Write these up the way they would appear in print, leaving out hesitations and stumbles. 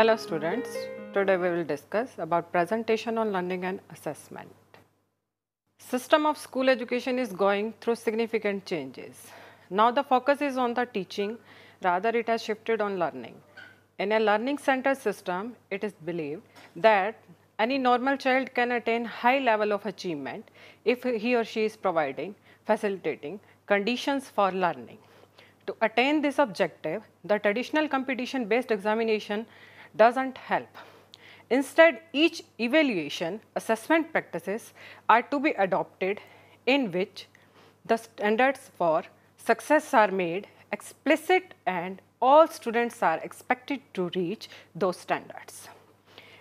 Hello students, today we will discuss about presentation on learning and assessment. System of school education is going through significant changes. Now the focus is on the teaching, rather it has shifted on learning. In a learning centered system, it is believed that any normal child can attain high level of achievement if he or she is facilitating conditions for learning. To attain this objective, the traditional competition-based examination doesn't help. Instead, each evaluation assessment practices are to be adopted in which the standards for success are made explicit and all students are expected to reach those standards.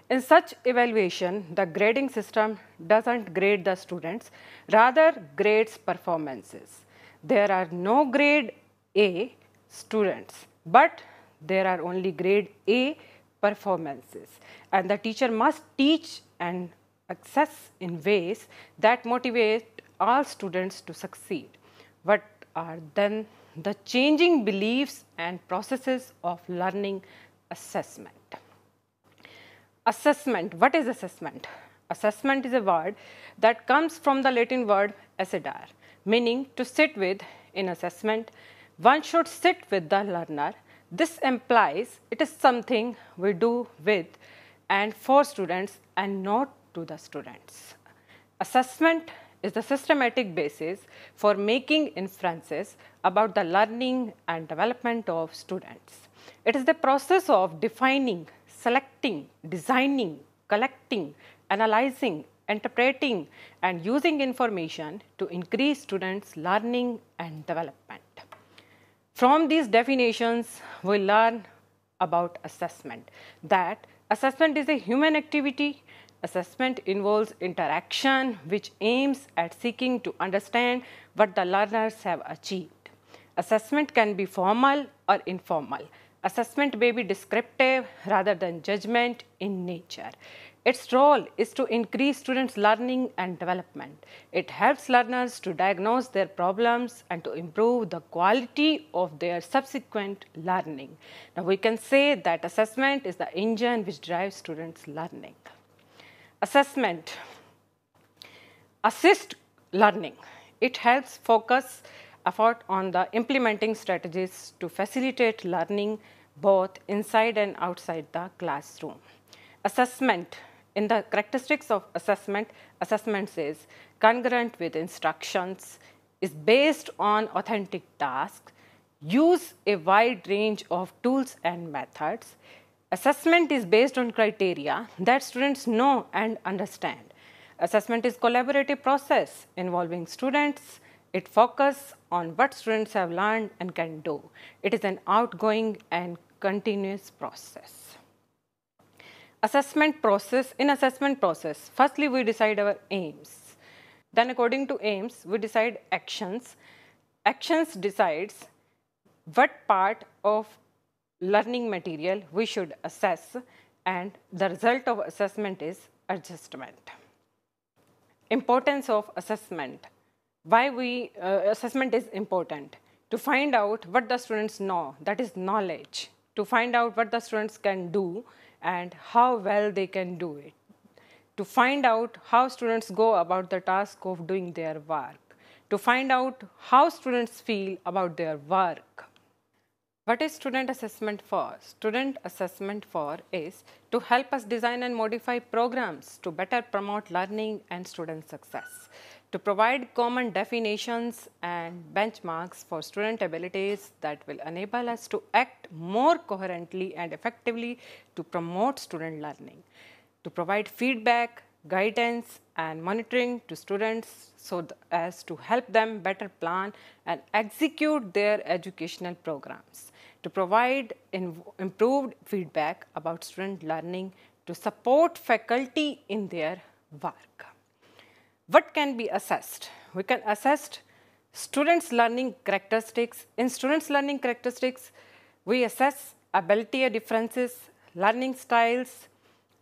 In such evaluation, the grading system doesn't grade the students, rather grades performances. There are no grade A students, but there are only grade A performances, and the teacher must teach and assess in ways that motivate all students to succeed. What are then the changing beliefs and processes of learning assessment? Assessment. What is assessment? Assessment is a word that comes from the Latin word assedere, meaning to sit with. In assessment, one should sit with the learner. This implies it is something we do with and for students and not to the students. Assessment is the systematic basis for making inferences about the learning and development of students. It is the process of defining, selecting, designing, collecting, analyzing, interpreting, and using information to increase students' learning and development. From these definitions, we learn about assessment, that assessment is a human activity. Assessment involves interaction which aims at seeking to understand what the learners have achieved. Assessment can be formal or informal. Assessment may be descriptive rather than judgment in nature. Its role is to increase students' learning and development. It helps learners to diagnose their problems and to improve the quality of their subsequent learning. Now, we can say that assessment is the engine which drives students' learning. Assessment assists learning. It helps focus effort on the implementing strategies to facilitate learning both inside and outside the classroom. Assessment. In the characteristics of assessment, assessment says congruent with instructions, is based on authentic tasks, use a wide range of tools and methods. Assessment is based on criteria that students know and understand. Assessment is collaborative process involving students. It focuses on what students have learned and can do. It is an outgoing and continuous process. Assessment process. In assessment process, firstly we decide our aims. Then according to aims, we decide actions. Actions decides what part of learning material we should assess, and the result of assessment is adjustment. Importance of assessment. Why assessment is important? To find out what the students know, that is knowledge. To find out what the students can do and how well they can do it. To find out how students go about the task of doing their work. To find out how students feel about their work. What is student assessment for? Student assessment for is to help us design and modify programs to better promote learning and student success, to provide common definitions and benchmarks for student abilities that will enable us to act more coherently and effectively to promote student learning, to provide feedback, guidance and monitoring to students so as to help them better plan and execute their educational programs, to provide improved feedback about student learning, to support faculty in their work. What can be assessed? We can assess students' learning characteristics. In students' learning characteristics, we assess ability differences, learning styles,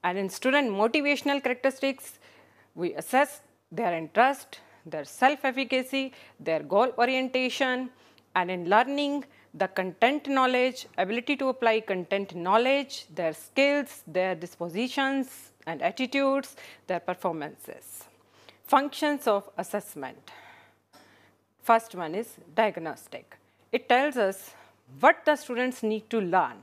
and in student motivational characteristics, we assess their interest, their self-efficacy, their goal orientation, and in learning, the content knowledge, ability to apply content knowledge, their skills, their dispositions and attitudes, their performances. Functions of assessment. First one is diagnostic. It tells us what the students need to learn.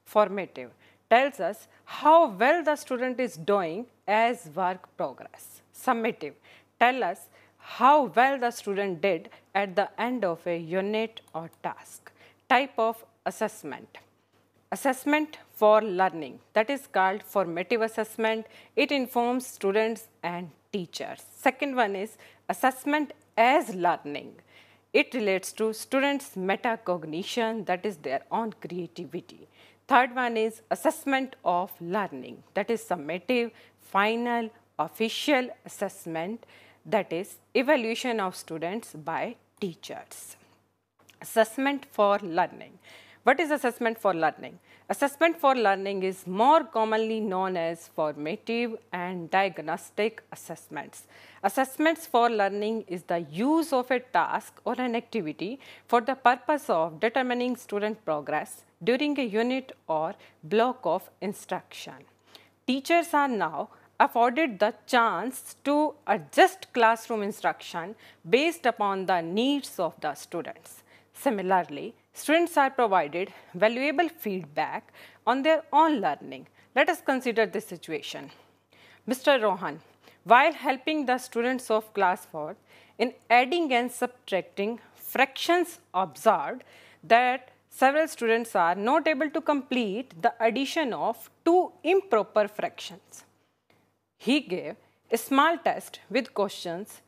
Formative tells us how well the student is doing as work progress. Summative tells us how well the student did at the end of a unit or task. Type of assessment. Assessment for learning, that is called formative assessment. It informs students and teachers. Second one is assessment as learning. It relates to students' metacognition, that is their own creativity. Third one is assessment of learning, that is summative, final, official assessment, that is evaluation of students by teachers. Assessment for learning. What is assessment for learning? Assessment for learning is more commonly known as formative and diagnostic assessments. Assessments for learning is the use of a task or an activity for the purpose of determining student progress during a unit or block of instruction. Teachers are now afforded the chance to adjust classroom instruction based upon the needs of the students. Similarly, students are provided valuable feedback on their own learning. Let us consider this situation. Mr. Rohan, while helping the students of class 4 in adding and subtracting fractions, observed that several students are not able to complete the addition of two improper fractions. He gave a small test with questions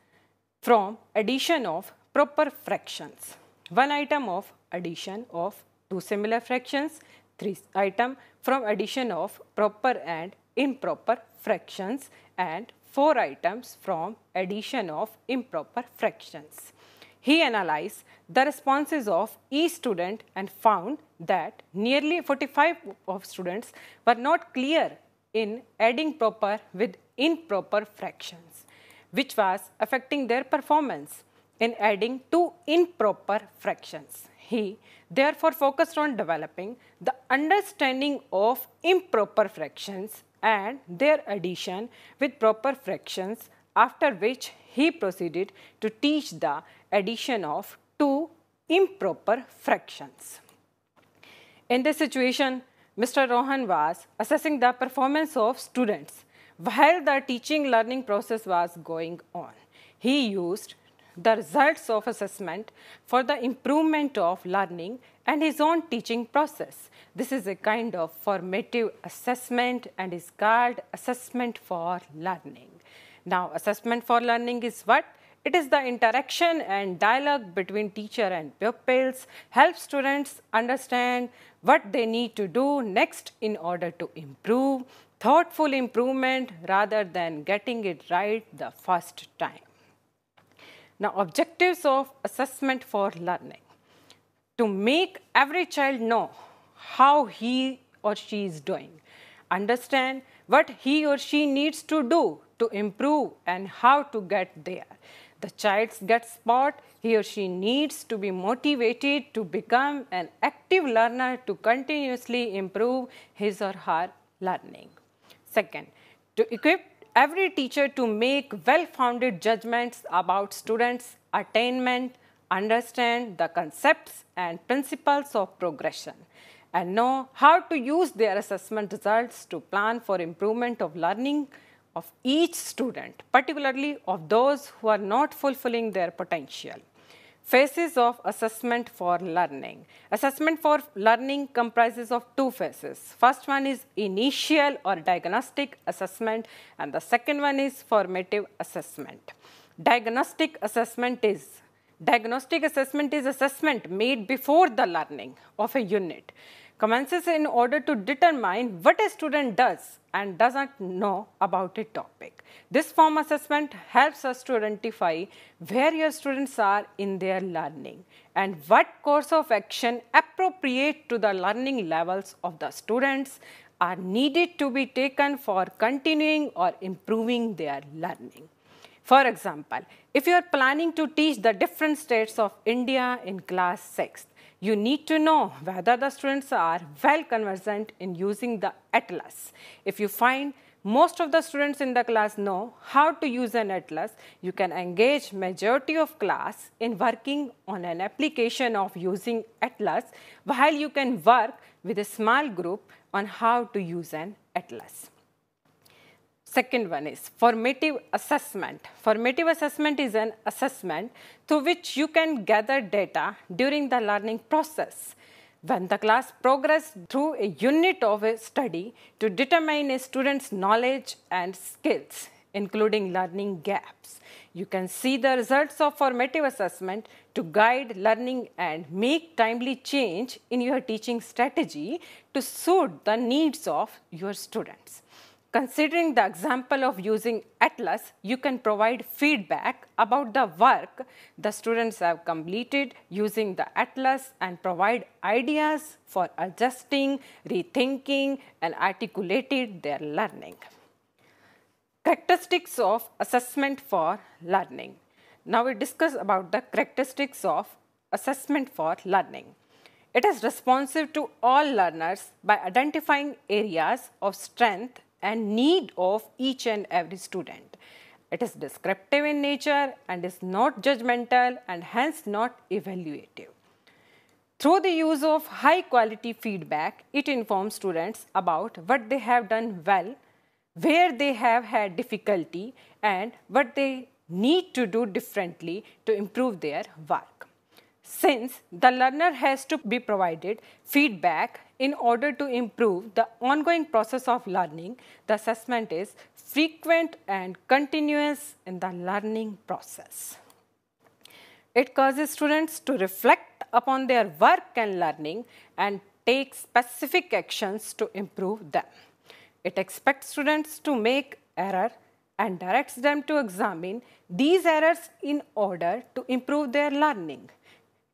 from addition of proper fractions. One item of addition of two similar fractions, 3 items from addition of proper and improper fractions, and 4 items from addition of improper fractions. He analyzed the responses of each student and found that nearly 45 of students were not clear in adding proper with improper fractions, which was affecting their performance in adding two improper fractions. He therefore focused on developing the understanding of improper fractions and their addition with proper fractions, after which he proceeded to teach the addition of two improper fractions. In this situation, Mr. Rohan was assessing the performance of students while the teaching learning process was going on. He used the results of assessment for the improvement of learning and his own teaching process. This is a kind of formative assessment and is called assessment for learning. Now, assessment for learning is what? It is the interaction and dialogue between teacher and pupils, help students understand what they need to do next in order to improve, thoughtful improvement rather than getting it right the first time. Now, objectives of assessment for learning. To make every child know how he or she is doing, understand what he or she needs to do to improve and how to get there. The child gets spot, he or she needs to be motivated to become an active learner to continuously improve his or her learning. Second, to equip every teacher to make well-founded judgments about students' attainment, understand the concepts and principles of progression, and know how to use their assessment results to plan for improvement of learning of each student, particularly of those who are not fulfilling their potential. Phases of assessment for learning. Assessment for learning comprises of two phases. First one is initial or diagnostic assessment, and the second one is formative assessment. Diagnostic assessment is assessment made before the learning of a unit. Commences in order to determine what a student does and doesn't know about a topic. This form assessment helps us to identify where your students are in their learning and what course of action appropriate to the learning levels of the students are needed to be taken for continuing or improving their learning. For example, if you are planning to teach the different states of India in class 6th, you need to know whether the students are well conversant in using the atlas. If you find most of the students in the class know how to use an atlas, you can engage majority of class in working on an application of using atlas, while you can work with a small group on how to use an atlas. Second one is formative assessment. Formative assessment is an assessment through which you can gather data during the learning process. When the class progresses through a unit of a study to determine a student's knowledge and skills, including learning gaps. You can see the results of formative assessment to guide learning and make timely change in your teaching strategy to suit the needs of your students. Considering the example of using atlas, you can provide feedback about the work the students have completed using the atlas and provide ideas for adjusting, rethinking, and articulating their learning. Characteristics of assessment for learning. Now we discuss about the characteristics of assessment for learning. It is responsive to all learners by identifying areas of strength and need of each and every student. It is descriptive in nature and is not judgmental and hence not evaluative. Through the use of high quality feedback, it informs students about what they have done well, where they have had difficulty, and what they need to do differently to improve their work. Since the learner has to be provided feedback in order to improve the ongoing process of learning, the assessment is frequent and continuous in the learning process. It causes students to reflect upon their work and learning and take specific actions to improve them. It expects students to make error and directs them to examine these errors in order to improve their learning.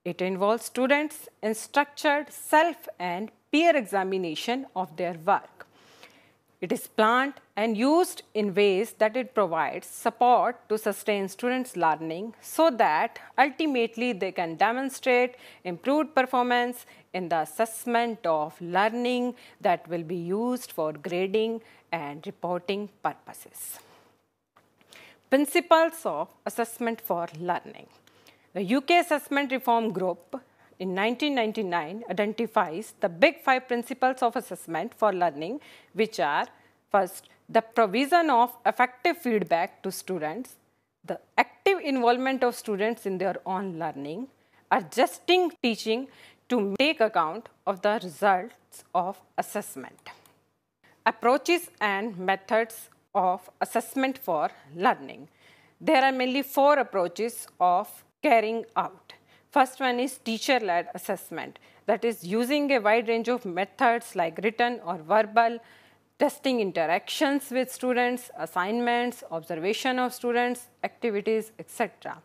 It involves students in structured self and peer examination of their work. It is planned and used in ways that it provides support to sustain students' learning so that ultimately they can demonstrate improved performance in the assessment of learning that will be used for grading and reporting purposes. Principles of assessment for learning. The UK Assessment Reform Group in 1999 identifies the big 5 principles of assessment for learning, which are: first, the provision of effective feedback to students, the active involvement of students in their own learning, adjusting teaching to take account of the results of assessment. Approaches and methods of assessment for learning. There are mainly 4 approaches of carrying out. First one is teacher-led assessment, that is using a wide range of methods like written or verbal, testing interactions with students, assignments, observation of students, activities, etc.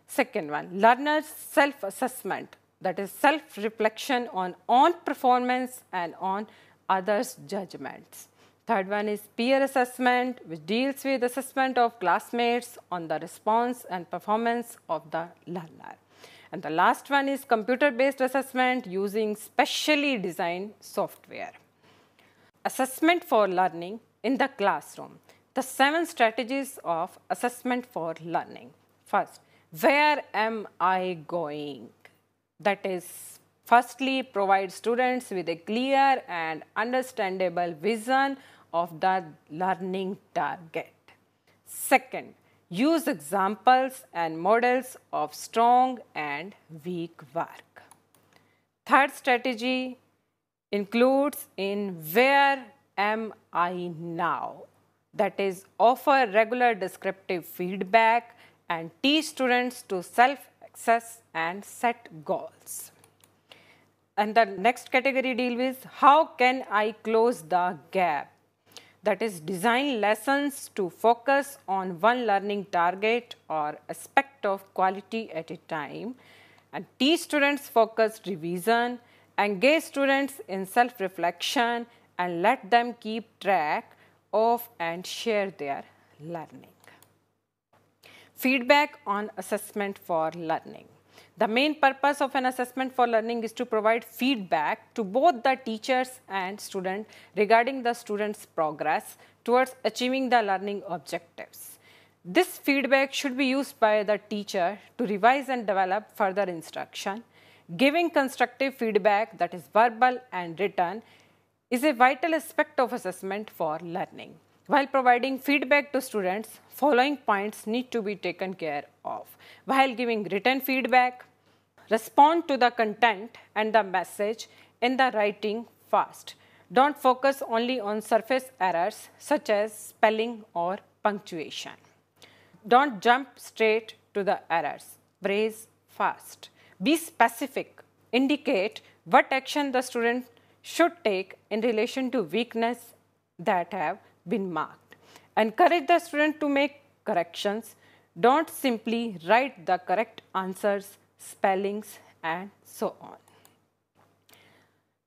Second one, learner's self-assessment, that is self-reflection on own performance and on others' judgments. Third one is peer assessment, which deals with assessment of classmates on the response and performance of the learner. And the last one is computer-based assessment using specially designed software. Assessment for learning in the classroom. The 7 strategies of assessment for learning. First, where am I going? That is, firstly, provide students with a clear and understandable vision of the learning target. Second, use examples and models of strong and weak work. Third strategy includes in where am I now? That is, offer regular descriptive feedback and teach students to self-assess and set goals. And the next category deals with how can I close the gap? That is, design lessons to focus on one learning target or aspect of quality at a time, and teach students focused revision, engage students in self-reflection, and let them keep track of and share their learning. Feedback on assessment for learning. The main purpose of an assessment for learning is to provide feedback to both the teachers and student regarding the student's progress towards achieving the learning objectives. This feedback should be used by the teacher to revise and develop further instruction. Giving constructive feedback, that is verbal and written, is a vital aspect of assessment for learning. While providing feedback to students, following points need to be taken care of. While giving written feedback, respond to the content and the message in the writing fast. Don't focus only on surface errors such as spelling or punctuation. Don't jump straight to the errors. Brace fast. Be specific. Indicate what action the student should take in relation to weakness that have been marked. Encourage the student to make corrections. Don't simply write the correct answers, spellings, and so on.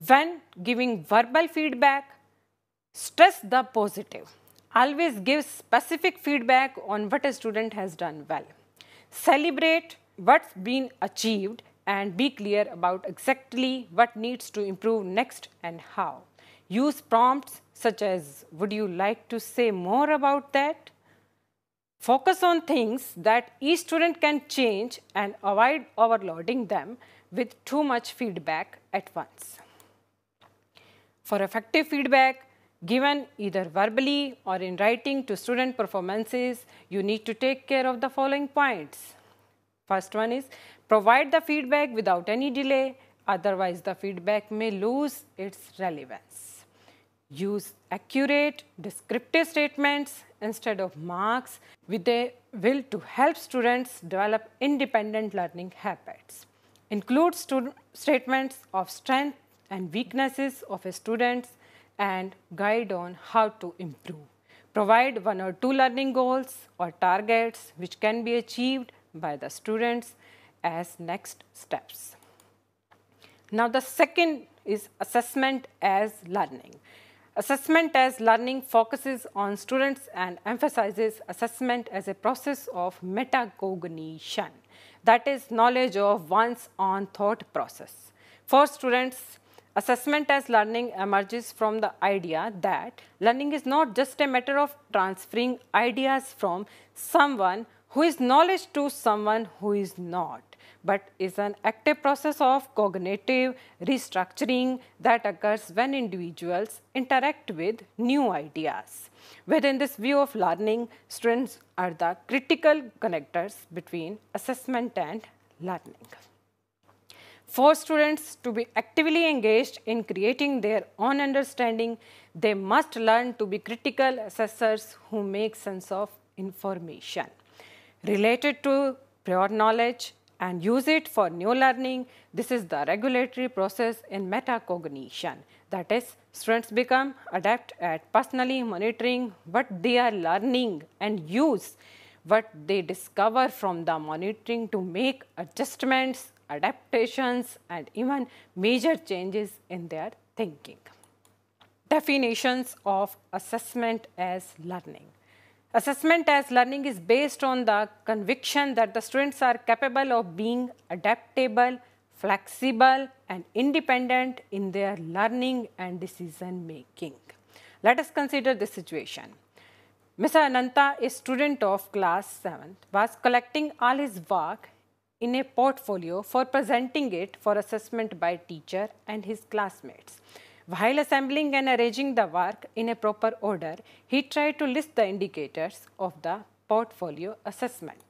When giving verbal feedback, stress the positive. Always give specific feedback on what a student has done well. Celebrate what's been achieved and be clear about exactly what needs to improve next and how. Use prompts such as, would you like to say more about that? Focus on things that each student can change and avoid overloading them with too much feedback at once. For effective feedback, given either verbally or in writing to student performances, you need to take care of the following points. First one is, provide the feedback without any delay, otherwise the feedback may lose its relevance. Use accurate, descriptive statements instead of marks with a will to help students develop independent learning habits. Include statements of strengths and weaknesses of a student and guide on how to improve. Provide 1 or 2 learning goals or targets which can be achieved by the students as next steps. Now the second is assessment as learning. Assessment as learning focuses on students and emphasizes assessment as a process of metacognition, that is knowledge of one's own thought process. For students, assessment as learning emerges from the idea that learning is not just a matter of transferring ideas from someone who is knowledge to someone who is not, but is an active process of cognitive restructuring that occurs when individuals interact with new ideas. Within this view of learning, students are the critical connectors between assessment and learning. For students to be actively engaged in creating their own understanding, they must learn to be critical assessors who make sense of information related to prior knowledge and use it for new learning. This is the regulatory process in metacognition. That is, students become adept at personally monitoring what they are learning and use what they discover from the monitoring to make adjustments, adaptations, and even major changes in their thinking. Definitions of assessment as learning. Assessment as learning is based on the conviction that the students are capable of being adaptable, flexible, and independent in their learning and decision making. Let us consider this situation. Mr. Ananta, a student of class 7th, was collecting all his work in a portfolio for presenting it for assessment by teacher and his classmates. While assembling and arranging the work in a proper order, he tried to list the indicators of the portfolio assessment.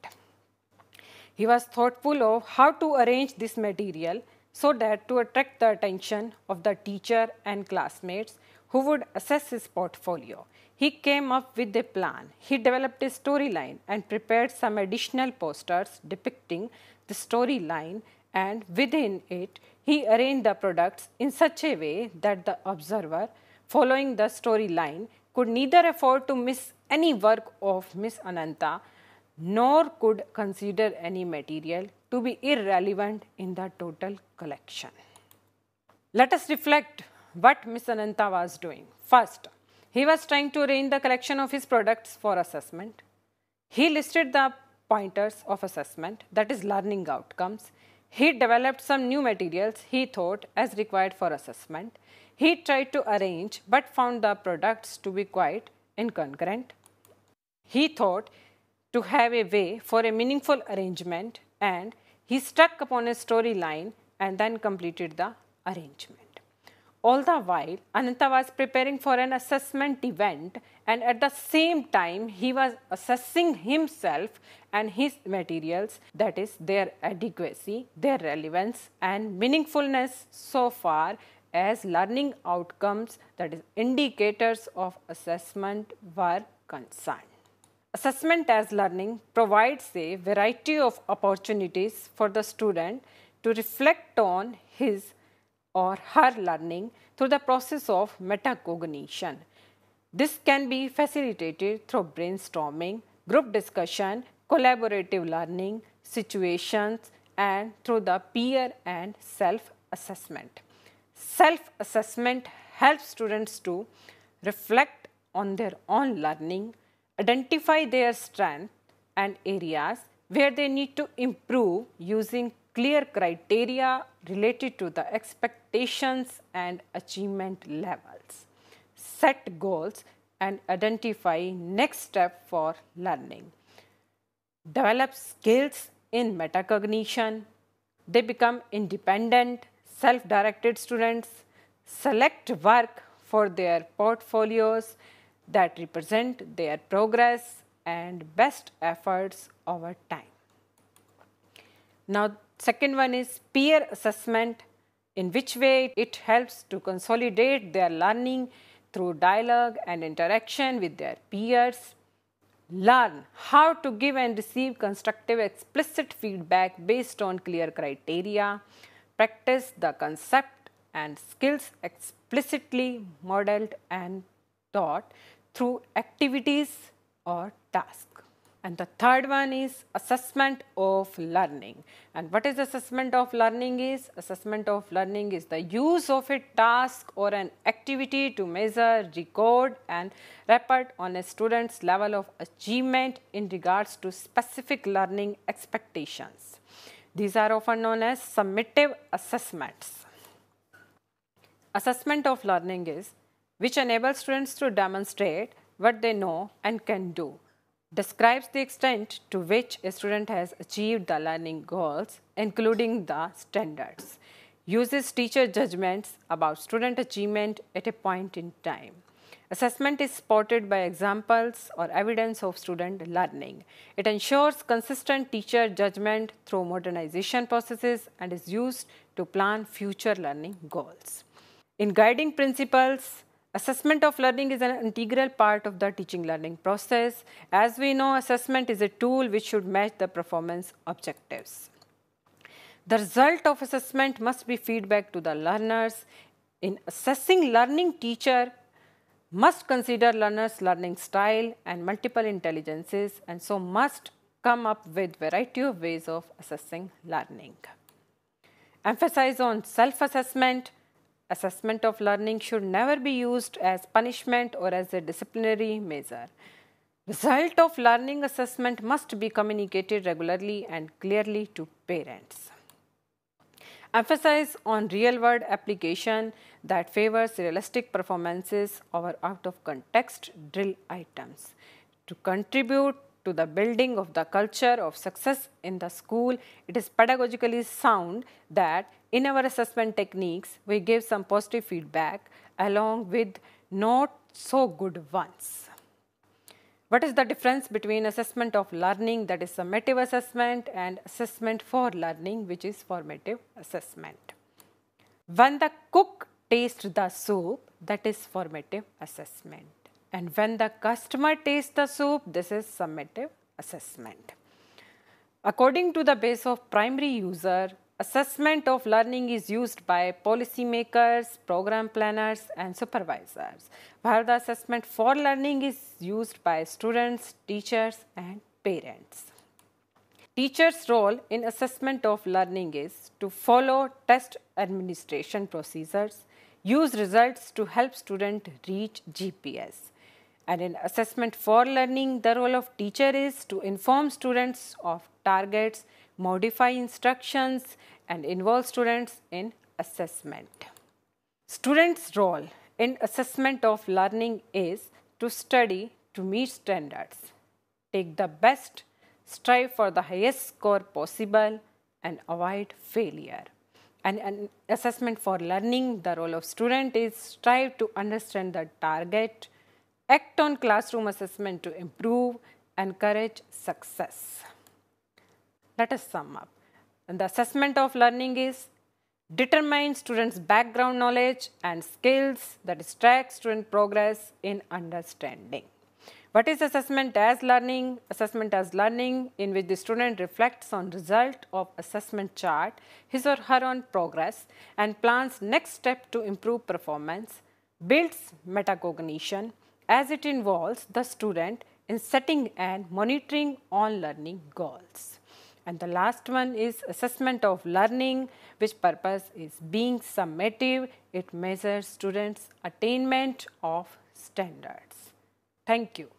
He was thoughtful of how to arrange this material so that to attract the attention of the teacher and classmates who would assess his portfolio. He came up with a plan. He developed a storyline and prepared some additional posters depicting the storyline, and within it, he arranged the products in such a way that the observer following the storyline could neither afford to miss any work of Miss Ananta nor could consider any material to be irrelevant in the total collection. Let us reflect what Miss Ananta was doing. First, he was trying to arrange the collection of his products for assessment. He listed the pointers of assessment, that is learning outcomes. He developed some new materials he thought as required for assessment. He tried to arrange but found the products to be quite incongruent. He thought to have a way for a meaningful arrangement, and he struck upon a storyline and then completed the arrangement. All the while, Ananta was preparing for an assessment event, and at the same time he was assessing himself and his materials, that is their adequacy, their relevance and meaningfulness so far as learning outcomes, that is indicators of assessment, were concerned. Assessment as learning provides a variety of opportunities for the student to reflect on his or her learning through the process of metacognition. This can be facilitated through brainstorming, group discussion, collaborative learning, situations, and through the peer and self-assessment. Self-assessment helps students to reflect on their own learning, identify their strengths and areas where they need to improve using clear criteria related to the expectations and achievement levels, set goals and identify next step for learning, develop skills in metacognition. They become independent, self-directed students, select work for their portfolios that represent their progress and best efforts over time. Now, second one is peer assessment, in which way it helps to consolidate their learning through dialogue and interaction with their peers. Learn how to give and receive constructive explicit feedback based on clear criteria. Practice the concept and skills explicitly modeled and taught through activities or tasks. And the third one is assessment of learning. And what is assessment of learning is? Assessment of learning is the use of a task or an activity to measure, record and report on a student's level of achievement in regards to specific learning expectations. These are often known as summative assessments. Assessment of learning is which enables students to demonstrate what they know and can do, describes the extent to which a student has achieved the learning goals, including the standards, uses teacher judgments about student achievement at a point in time. Assessment is supported by examples or evidence of student learning. It ensures consistent teacher judgment through modernization processes and is used to plan future learning goals. In guiding principles, assessment of learning is an integral part of the teaching learning process. As we know, assessment is a tool which should match the performance objectives. The result of assessment must be feedback to the learners. In assessing learning, teacher must consider learners' learning style and multiple intelligences, and so must come up with variety of ways of assessing learning. Emphasize on self-assessment. Assessment of learning should never be used as punishment or as a disciplinary measure. Result of learning assessment must be communicated regularly and clearly to parents. Emphasize on real-world application that favors realistic performances over out-of-context drill items. To contribute to the building of the culture of success in the school, it is pedagogically sound that in our assessment techniques, we give some positive feedback along with not so good ones. What is the difference between assessment of learning, that is summative assessment, and assessment for learning, which is formative assessment? When the cook tastes the soup, that is formative assessment. And when the customer tastes the soup, this is summative assessment. According to the base of primary user, assessment of learning is used by policymakers, program planners, and supervisors, while the assessment for learning is used by students, teachers, and parents. Teachers' role in assessment of learning is to follow test administration procedures, use results to help students reach GPS. And in assessment for learning, the role of teacher is to inform students of targets, modify instructions, and involve students in assessment. Students' role in assessment of learning is to study to meet standards, take the best, strive for the highest score possible, and avoid failure. And an assessment for learning, the role of student is strive to understand the target, act on classroom assessment to improve, encourage success. Let us sum up. And the assessment of learning is determine students' background knowledge and skills, that is track student progress in understanding. What is assessment as learning? Assessment as learning in which the student reflects on result of assessment chart, his or her own progress, and plans next step to improve performance, builds metacognition as it involves the student in setting and monitoring on learning goals. And the last one is assessment of learning, which purpose is being summative. It measures students' attainment of standards. Thank you.